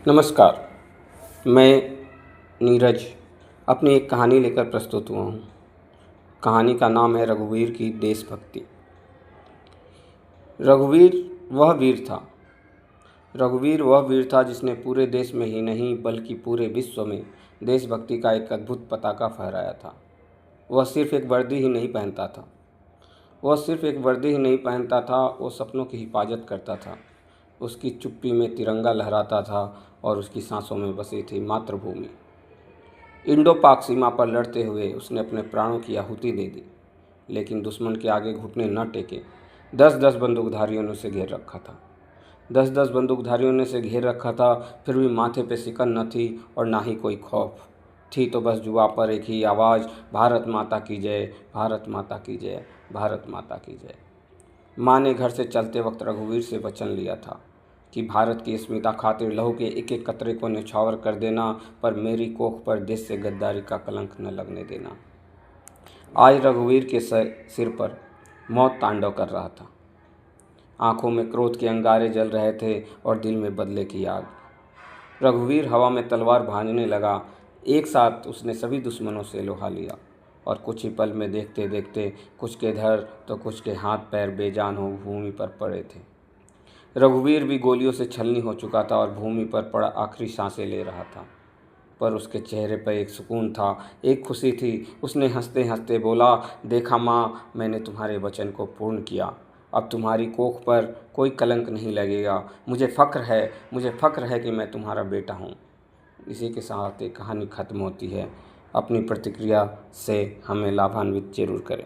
नमस्कार। मैं नीरज अपनी एक कहानी लेकर प्रस्तुत हुआ हूँ। कहानी का नाम है रघुवीर की देशभक्ति। रघुवीर वह वीर था। रघुवीर वह वीर था जिसने पूरे देश में ही नहीं बल्कि पूरे विश्व में देशभक्ति का एक अद्भुत पताका फहराया था। वह सिर्फ एक वर्दी ही नहीं पहनता था। वो सपनों की हिफाजत करता था। उसकी चुप्पी में तिरंगा लहराता था और उसकी सांसों में बसी थी मातृभूमि। इंडो पाक सीमा पर लड़ते हुए उसने अपने प्राणों की आहुति दे दी, लेकिन दुश्मन के आगे घुटने न टेके। 10-10 बंदूकधारियों ने उसे घेर रखा था। 10-10 बंदूकधारियों ने उसे घेर रखा था, फिर भी माथे पे सिकन न थी और ना ही कोई खौफ थी। तो बस जुबां पर एक ही आवाज़, भारत माता की जय, भारत माता की जय, भारत माता की जय। माँ ने घर से चलते वक्त रघुवीर से वचन लिया था कि भारत की अस्मिता खातिर लहू के एक एक कतरे को न्यौछावर कर देना, पर मेरी कोख पर देश से गद्दारी का कलंक न लगने देना। आज रघुवीर के सिर पर मौत तांडव कर रहा था। आंखों में क्रोध के अंगारे जल रहे थे और दिल में बदले की आग। रघुवीर हवा में तलवार भांजने लगा। एक साथ उसने सभी दुश्मनों से लोहा लिया और कुछ ही पल में देखते देखते कुछ के धड़ तो कुछ के हाथ पैर बेजान हो भूमि पर पड़े थे। रघुवीर भी गोलियों से छलनी हो चुका था और भूमि पर पड़ा आखिरी सांसें ले रहा था, पर उसके चेहरे पर एक सुकून था, एक खुशी थी। उसने हंसते हंसते बोला, देखा माँ, मैंने तुम्हारे वचन को पूर्ण किया। अब तुम्हारी कोख पर कोई कलंक नहीं लगेगा। मुझे फ़ख्र है कि मैं तुम्हारा बेटा हूँ। इसी के साथ एक कहानी ख़त्म होती है। अपनी प्रतिक्रिया से हमें लाभान्वित ज़रूर करें।